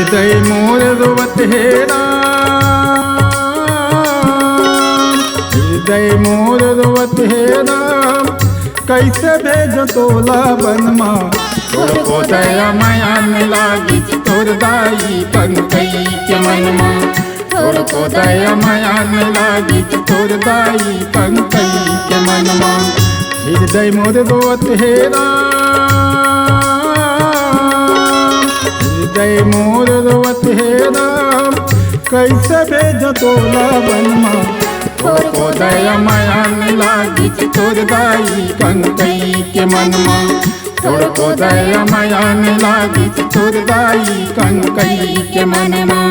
हृदय मोर रोवत हे राम, हृदय मोर रोवत हे राम, कैसे भेज तोला बनमा। तोर को दया माया न लागी तोर दाई पंकई के मनमा। तोर को दया माया न लागी तोर दाई पंकई के मनमा। हृदय मोर रोवत हे राम, हृदय मोर रोवत हे राम, कैसे भेज तोला बनमा। तोर को दया माया न लागी तोर दाई पंकई के मनमा। तोर को दया माया न लागी तोर दाई पंकई के मनमा।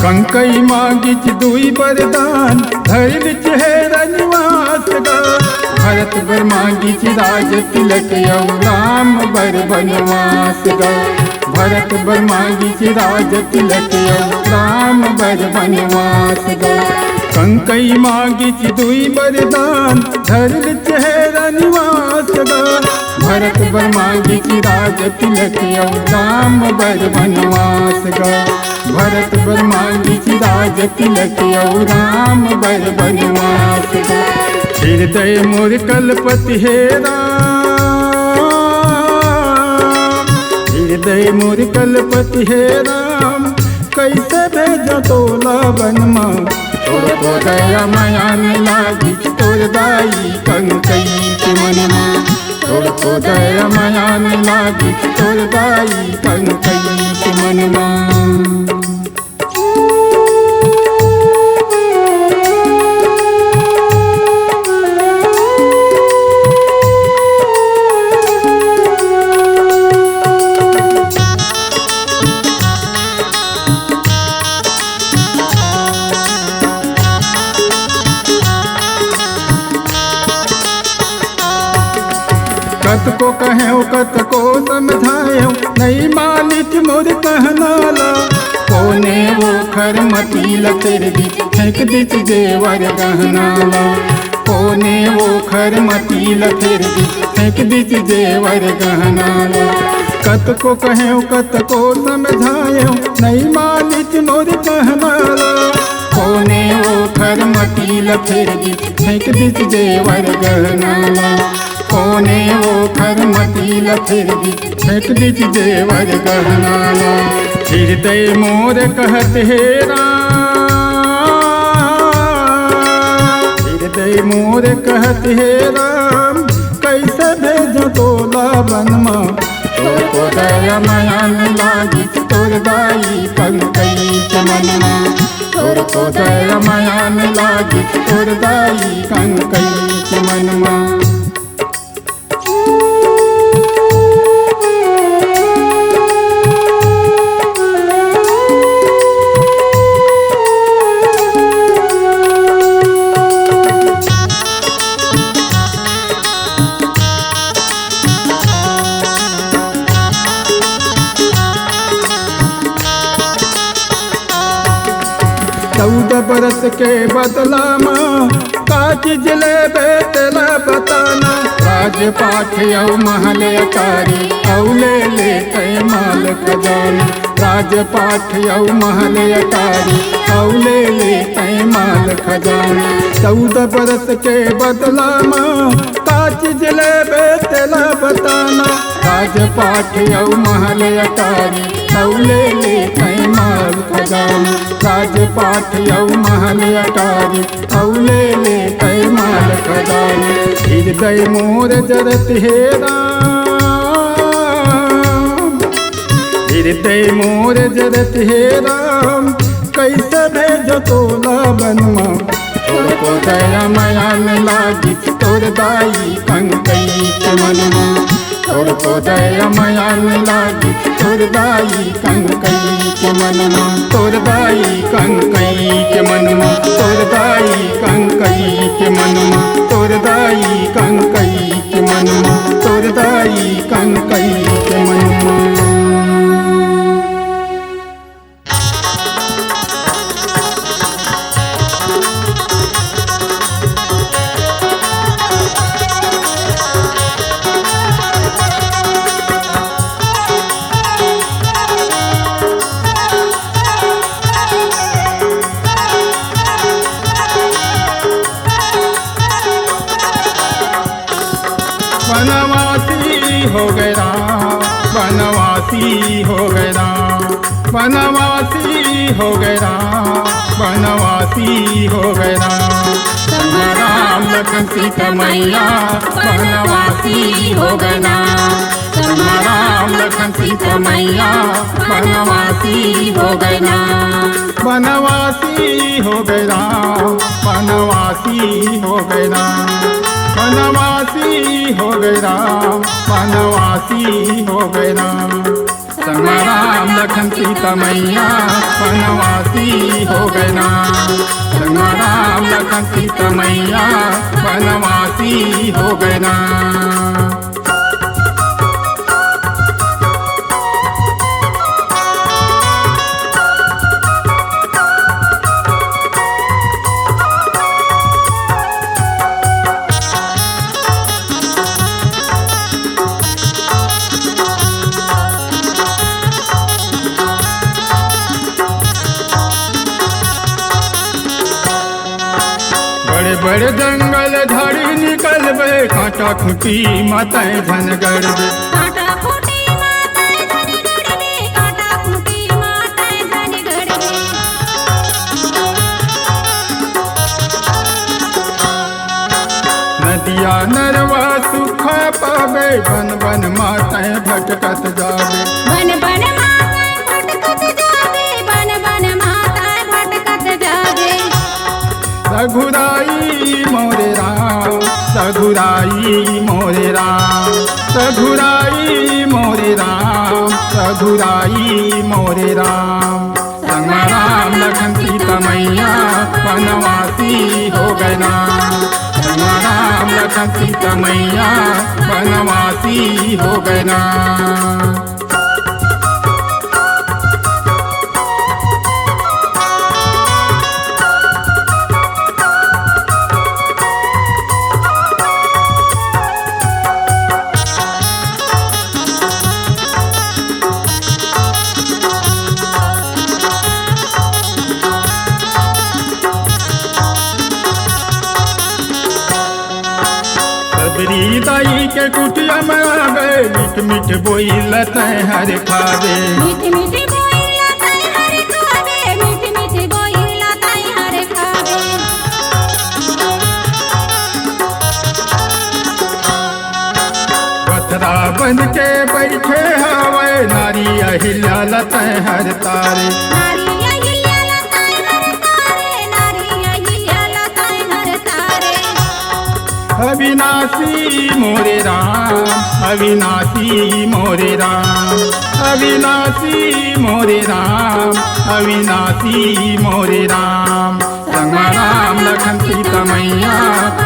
कंकई मांगिच दुई वरदान, धर है रनिवास गा। भरत बर मांगिच राज तिलक यौ राम बर बनवास गा। भरत बर मांगिच राज तिलक यौ राम बर बनवास गा। कंकई मांगिच दुई वरदान, धर है रनिवास गा। भरत बर मांगिच राज तिलक यौ राम बर बनवास गा। भरत बर मांगिच राज तिलक यौ राम बर बनवास गा। हृदय मोर कलपति हे राम, हृदय मोर कलपति हे राम, कैसे भेज तोला बनमा। तोर को दया माया न लागी तोर दाई कंकई के मनमा। तोर को दया माया न लागी तोर दाई कंकई के मनमा। कत को कहे कत को समझाए, नहीं मालिक मोर कहनाला। कोने वो खर मतील फिर दी फेंक दिच जेवर गहनाला। कोने वो खर मतील फिर दी फेंक दिच जेवर गहनाला। कत को कहे कत को समझाए, नहीं मालिक मोर कहनाला। कोने वो खर मतील फिर दी फेंक दिच जेवर गहनाला। कोने वो खर मतील फिर दी फेंक दिच जेवर गहनाला। हृदय मोर कहत हे राम, हृदय मोर कहत हे राम, कैसे भेज तोला बनमा। तोर को दया माया न लागी तोर दाई कंकई के मनमा। तोर को दया माया न लागी तोर दाई कंकई के मनमा। चौदह बरस के बदला माँ का चीज ले बेतला बताना। राजपाठ यौ महल अटारी औ ले कई माल खजाना। राजपाठ यौ महल अटारी औ ले कई माल खजाना। 14 बरस के बदला माँ का चीज ले बेतला बताना। राजपाठ यौ महल अटारी औ ले कई माल खजाना। राजपाठ यौ महल अटारी औ ले कई माल खजाना। हृदय मोर जरत हे राम, हृदय मोर जरत हे राम, कैसे भेज तोला बनमा। तोर को दया माया न लागी तोर दाई कंकई के मनमा। तोर को दया माया लागी तोर दाई कंकई के मनमा तोर दाई कंकई के मनमा तोर दाई कंकई के मनमा तोर दाई कंकई के मनमा तोर दाई कंकई के मनमा। बनवासी हो गया बनवासी हो गया बनवासी हो गया बनवासी हो गया राम लखन सीता मैया बनवासी हो गया राम लखन सीता मैया बनवासी हो गया बनवासी हो गया बनवासी हो गया बनवासी हो गया बनवासी हो गया राम लखन सीता मैया बनवासी हो गया राम लखन सीता मैया बनवासी हो गया। बड़े बड़े जंगल झाड़ी निकलबे कांटा खूंटी माताएं झन गड़बे कांटा खूंटी माताएं झन गड़बे कांटा खूंटी माताएं झन गड़बे नदिया नरवा सुख पावे बन बन माताएं भटकत जावे बन बन माताएं भटकत जावे बन बन माताएं भटकत जावे रघुराई मोरे राम रघुराई मोरे राम रघुराई मोरे राम रघुराई मोरे राम राम लखन सीता मैया बनवासी हो गया राम लखन सीता मैया बनवासी हो गया। सबरी दाई के कुटिया में आ गए मीठ मीठ बोइल हर खावे मीठ मीठ बोइला ताई हर खावे मीठ मीठ बोइला ताई हर खावे पथरा बन के बैठे हवे नारी अहिल्या लते हर तारे नारी अहिल्या लताई हर तारे नारी अहिल्या लताई हर तारे अविनाशी मोरे राम अविनाशी मोरे राम अविनाशी मोरे राम अविनाशी मोरे राम राम लखन सीता मैया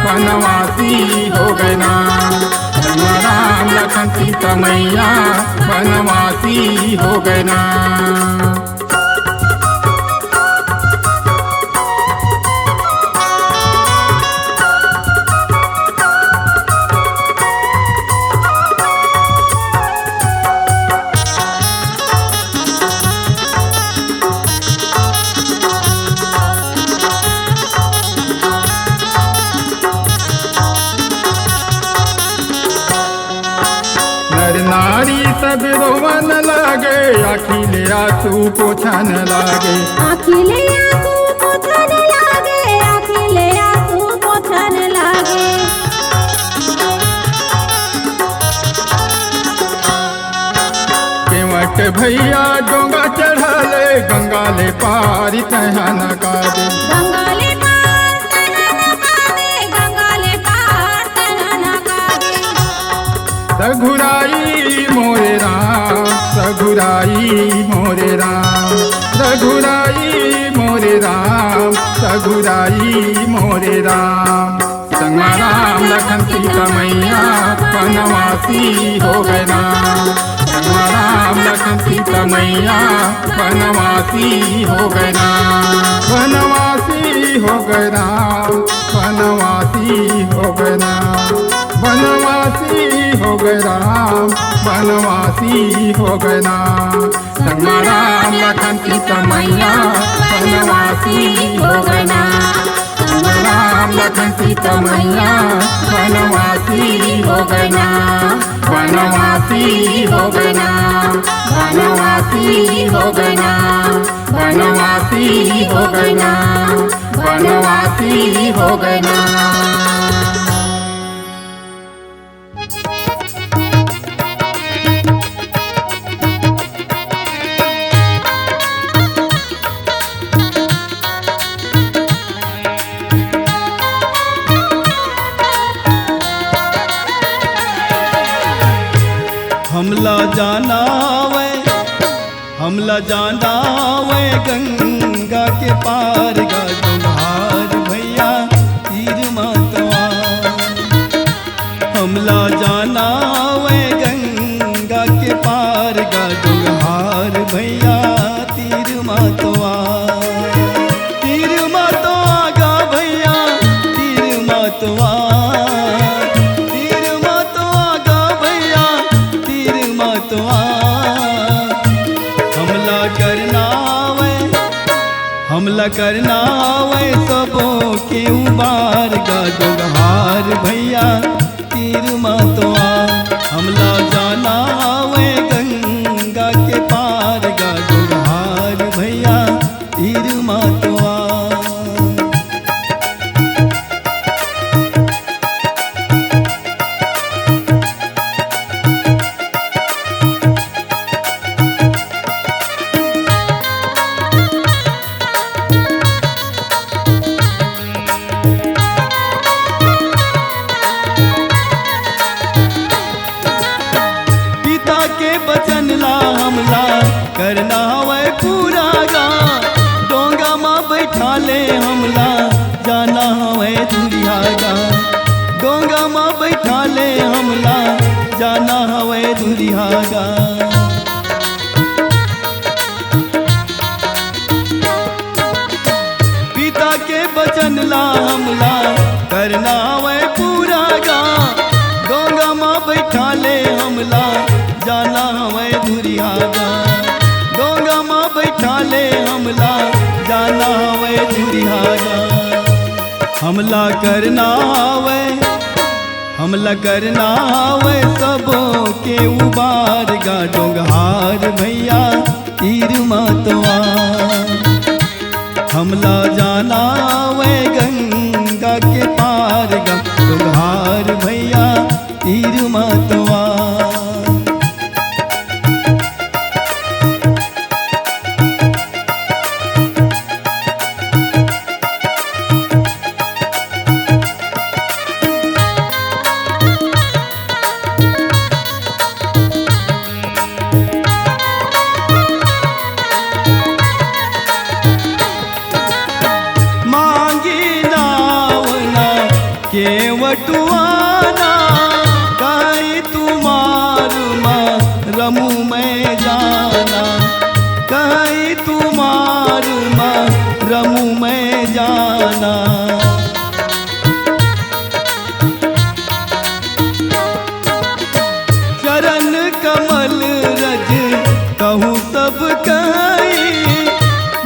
बनवासी हो गया राम लखन सीता मैया बनवासी हो गया। नर नारी सब रोवन लागे अखिले आंसू पोछन लागे अखिले आंसू पोछन लागे अखिले आंसू पोछन लागे केवट भैया डोंगा चढ़ाले गंगा ले पारी तहाँ न कादे गंगा ले पार तहाँ न कादे गंगा ले पार तहाँ न कादे रघुराई मोरे राम रघुराई मोरे राम रघुराई मोरे राम रघुराई मोरे राम। संगमा राम लखन सीता मैया वनवासी हो गए राम। संगमा राम लखन सीता मैया वनवासी हो गए राम। वनवासी हो गए राम वनवासी हो गए राम। वनवासी हो गए राम वनवासी हो गए राम। संगमा राम लखन सीता मैया वनवासी हो गए राम। संगमा राम लखन सीता मैया वनवासी हो गए राम। वनवासी हो गए राम वनवासी हो गए राम। वनवासी हो गए राम वनवासी हो गए राम। हमला जाना वे गंगा के पार गा डोंगार भैया तीर मातवा। हमला जाना वे गंगा के पार गा डोंगार भैया तीर मातवा। तीर मातवा गा भैया तीर मातवा। तीर मातवा गा भैया तीर मातवा। हमला करना वे सबों के उबार गा डोंगार भैया तीर मातवा। हमला जाना वे गंगा के पार गा डोंगार भैया तीर मातवा। करना वे पूरा गा डोंगा माँ बैठा ले हमला जाना वे दुरिया गा। डोंगा माँ बैठा ले हमला जाना वे दुरिया गा। पिता के बचन ला हमला करना वे पूरा गा डोंगा माँ बैठा ले हमला जाना वे दुरिया गा। डोंगा माँ बैठा ले हमला जाना वे दुरिया गा। हमला करना वे सबों के उबार गा डोंगार भैया तीर मातवा। हमला जाना वे गंगा के पार गा डोंगार भैया तीर मातवा। केवटुआना कहीं तुम्हार रमू में जाना। कहीं तुम्हार रमू में जाना। चरण कमल रज कहूँ सब कहीं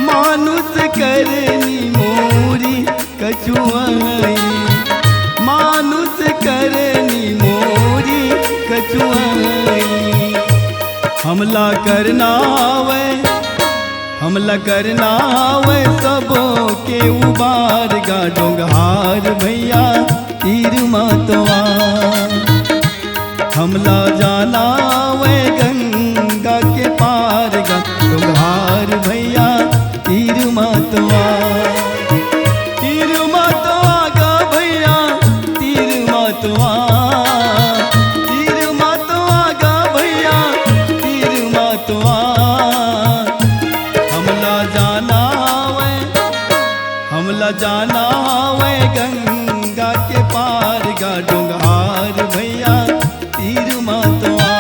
मानुष करनी मोरी कछुआई। मानुष करनी मोरी कछुआई। हमला करना वे सबों के उबार गा डोंगार भैया तीर मातवा। हमला जाना वे गंगा के पार गा डोंगार भैया तीर मातवा। तीर मातवा गा भैया तीर मातवा। तीर मातवा गा भैया जाना हवे गंगा के पार गा डोंगहार भैया तीर मतवा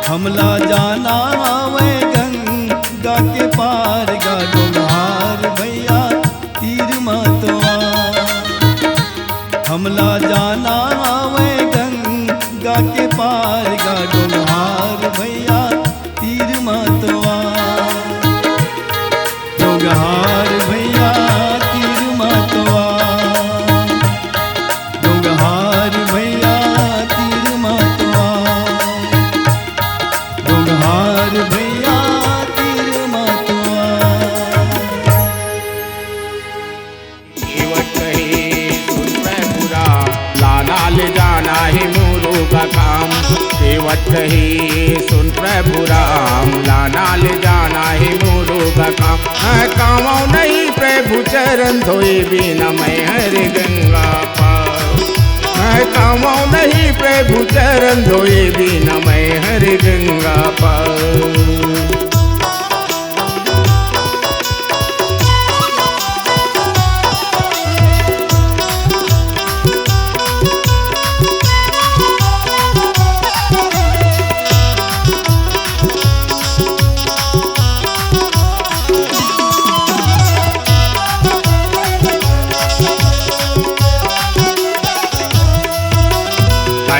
हमला जाना हवे गंगा के पार गा डोंगहार भैया तीर मतवा हमला जाना हवे गंगा के पार गा डोंगहार भैया तीर मतवा डोंगहार भैया तीर मतवा डोंगहार भैया तीर मतवा डोंगहार भैया तीर मतवा केवट कहे सुन मैं बुरा लाना ले जाना है मोरू का काम केवट कहे सुन प्रभु राम लाना ले जाना है मोरू का काम कामों नहीं प्रभु चरण धोए बिना मैं हर गंगा पार कामों नहीं प्रभु चरण धोए बिना मैं हर गंगा पार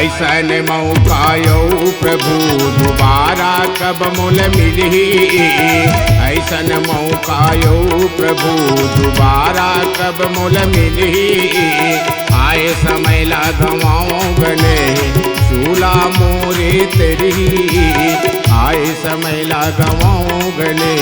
ऐसन मौका यो प्रभु दोबारा कब मोल मिली ऐसन मौका यो प्रभु दोबारा कब मोल मिली आए समय ला गवाओं गले चूला मोरे तेरी आए समय ला गवाओं गले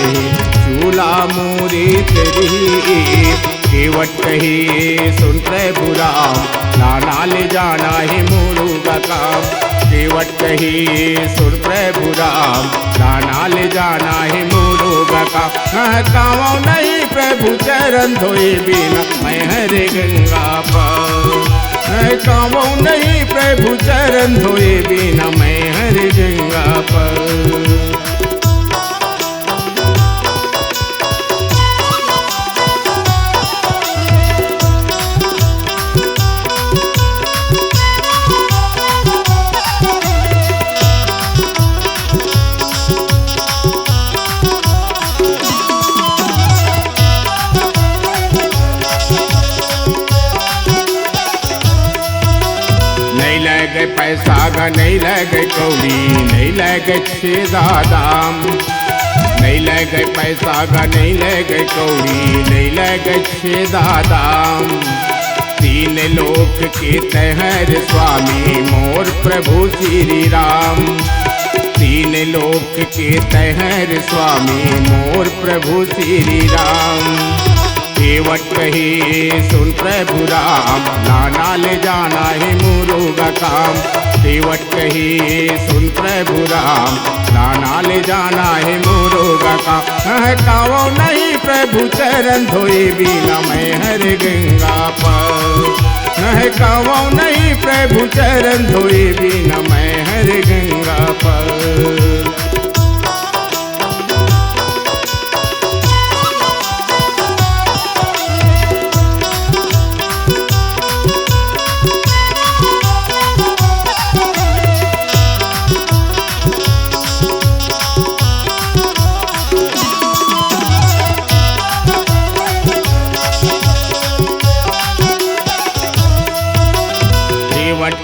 चूला मोरे तेरी केवट कही सुन प्रभु राम लाना ले जाना है मोरू का काम केवट कही सुन प्रभु राम लाना ले जाना है मोरू का काम कामों नहीं प्रभु चरण धोए बिना मैं हर गंगा पार कामों नहीं प्रभु चरण धोए बिना मैं हर गंगा पार लगे पैसा गा नहीं लगे कौड़ी नहीं लगे छेदा दाम नहीं लगे पैसा गा नहीं लगे कौड़ी नहीं लगे छेदा दाम तीन लोक के तहर स्वामी मोर प्रभु श्री राम तीन लोक के तहर स्वामी मोर प्रभु श्री राम केवट कही सुन प्रभु राम लाना ले जाना है मोरू का काम केवट कही सुन प्रभु राम लाना ले जाना है मोरू का काम कामों नहीं प्रभु चरण धोए बिना मैं हर गंगा पार कामों नहीं प्रभु चरण धोए बिना मैं हर गंगा पार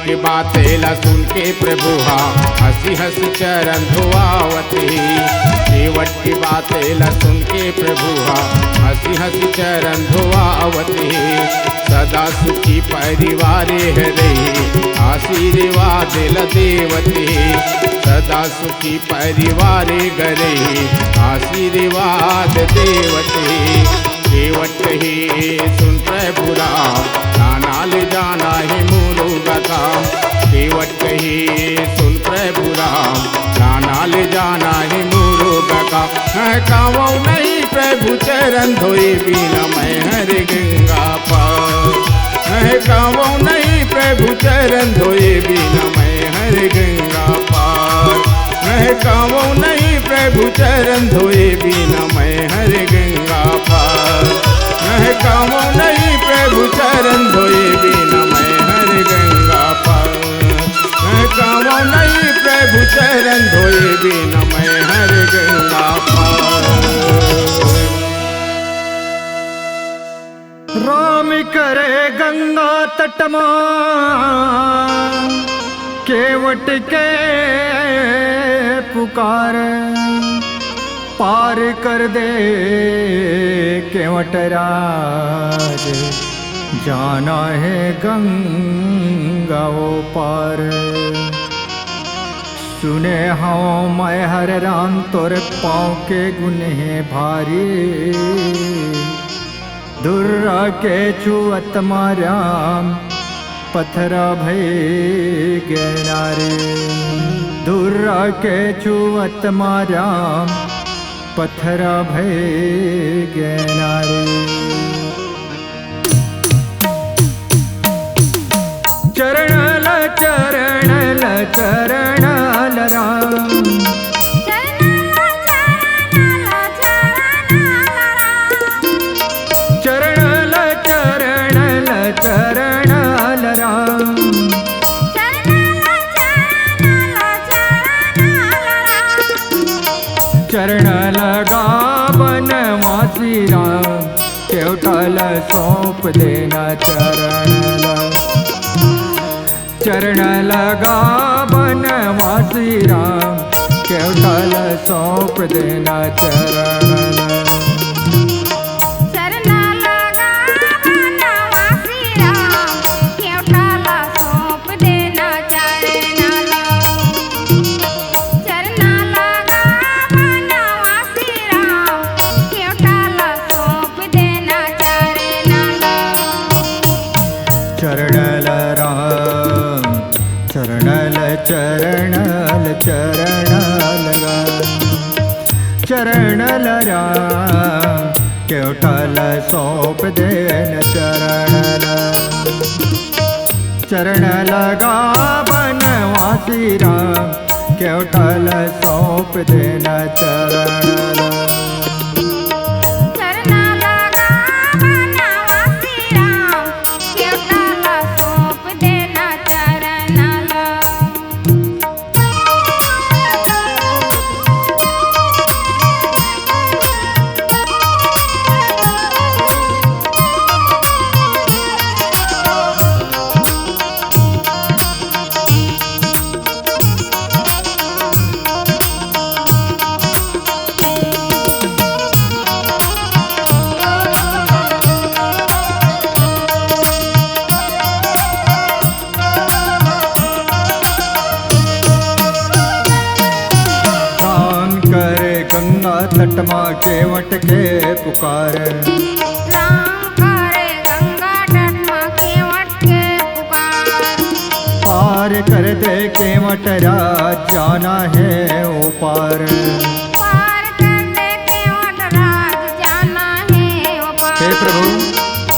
की बातें ला सुन के प्रभु हंसी हंसी चरण धोआवती केवट की बातें ला सुन के प्रभु हंसी हंसी चरण धोआवती सदा सुखी परिवार है रही आशीर्वाद ल देवती सदा सुखी परिवार गरे आशीर्वाद देवती केवट ही सुन प्रभु राम लाना ले जाना है मोरू का काम केवट ही सुन प्रभु राम लाना ले जाना है मोरू का काम कामों नहीं प्रभु चरण धोए बिना मैं हर गंगा पार कामों नहीं प्रभु चरण धोए बिना मैं हर गंगा पार कामों नहीं प्रभु चरण धोए बिना मैं हर गंगा पार करे गंगा तटमा केवट के पुकार पार कर दे केवट राज जाना है गंगा वो पार सुने हाँ मैं हर राम तोर पाँव के गुने भारी दुर्रा के छुअत माराम पत्थरा भय गिनारे दुर्रा के छुअत माराम पत्थरा भय गिनारे चरणल चरणल चरणल राम चरणल चरणल चरणल राम चरण लगा बनवासी राम केवटल सौंप देना चरण लगा बनवासी राम केवटल सौंप देना चरण चरणल राम चरणल चरणल चरणल चरणल राम केवटल सौंप देन चरण लगा बनवासी राम केवटल सौंप देना चरण तटमा केवट के पुकार राम करे गंगा तटमा केवट के पुकार पार कर दे केवट राज जाना है ओ पार पार कर दे केवट राज जाना है ओ पार हे प्रभु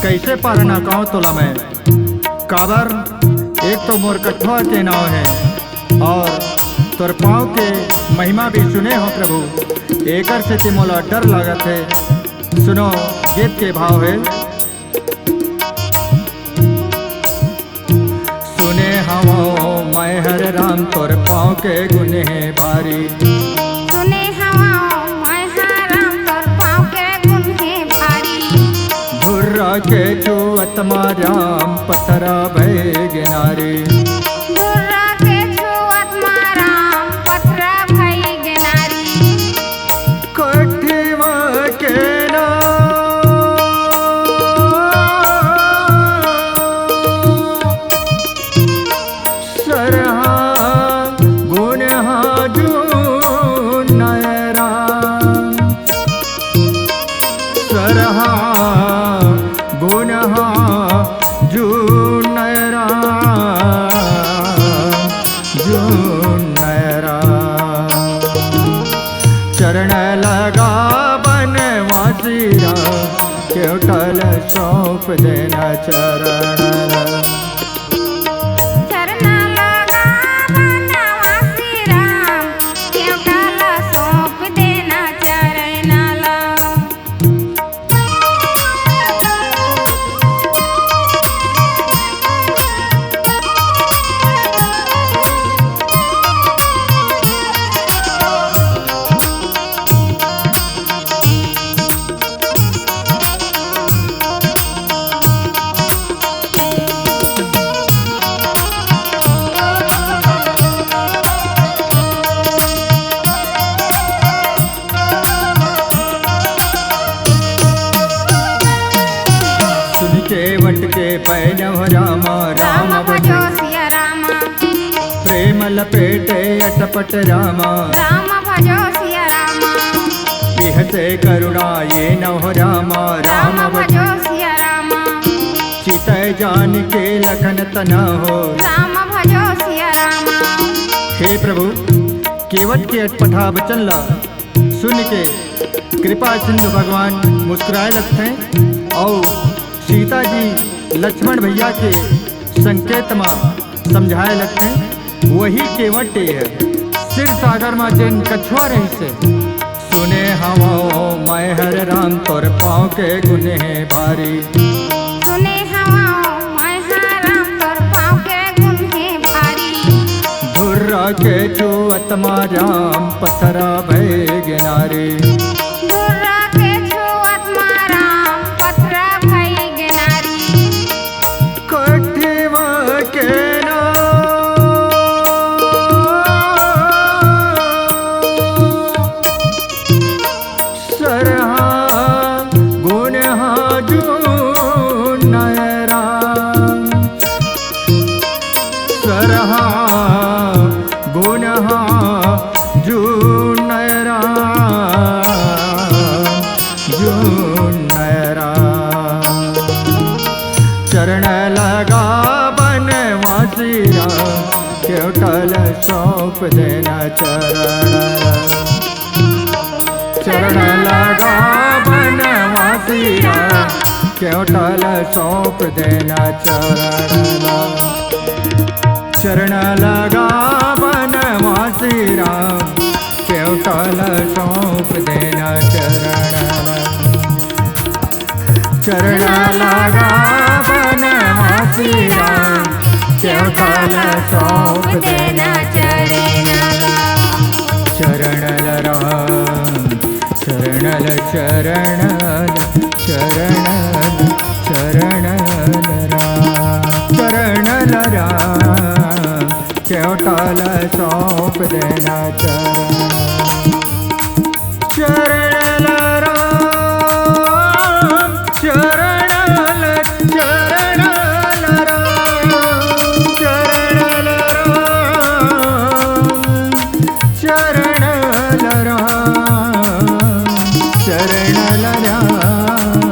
कैसे पार ना कहूँ तोला मैं काबर एक तो मोर कठवा के नाव है और तोर पाँव के महिमा भी सुने हो प्रभु एकर से ते मोला डर लागत है सुनो गीत के भाव है सुने हवा मैं हर राम तोर पाँव के गुने भारी सुने हवा मैं हर राम तोर पाँव के गुने भारी धुर्रा के छुअत राम पत्थरा भय गिनारी धुर्रा के छुअत राम पत्थरा भय गिनारी कठिवा के सरहा गुनहा जून नयरा सरहा गुनहा जून नयरा जून नयरा चरण लगा बनवासी राम केवटल सौंप देना चरण चरण लगा बनवासी राम केवटल सौंप देना चरण वैनव राम राम भजो सिया राम प्रेम लपेटे अटपट राम राम भजो सिया राम बिहसे करुणा ये नव राम राम भजो सिया राम चितय जान के लखन तना हो राम भजो सिया राम हे प्रभु केवट के अटपटा वचन ला सुन के कृपा सिंधु भगवान मुस्कुराए लगते हैं और सीता जी लक्ष्मण भैया के संकेत में समझाए लगते हैं। वही केवट है सिर सागर में जिन कछुआ रही से सुने हवा मैं हर राम तोर पाँव के गुने भारी सुने हवाओं मैं राम तोर पाँव के गुन्हे भारी धुर्रा के चुअत राम पथरा भय गिनारी धुर्रा के छुअत राम पथरा भई गिनारी कठिवा के ना सरहा गुणहा जो नयरा सरहा गुणहा जो नयरा जो नयरा चरण लगा बनवासी केवटल सौंप देना चरण लगा बनवासी केवटल सौंप देना चरण लगा बनवासी केवटल सौंप देना चरण लगा बनवासी केवटल सौंप देना चरणल राम चरणल चरणल चरणल चरणल राम चरणल राम केवटल सौंप देना चरणल राम चरणल चरणल राम चरणल राम चरणल राम चरणल राम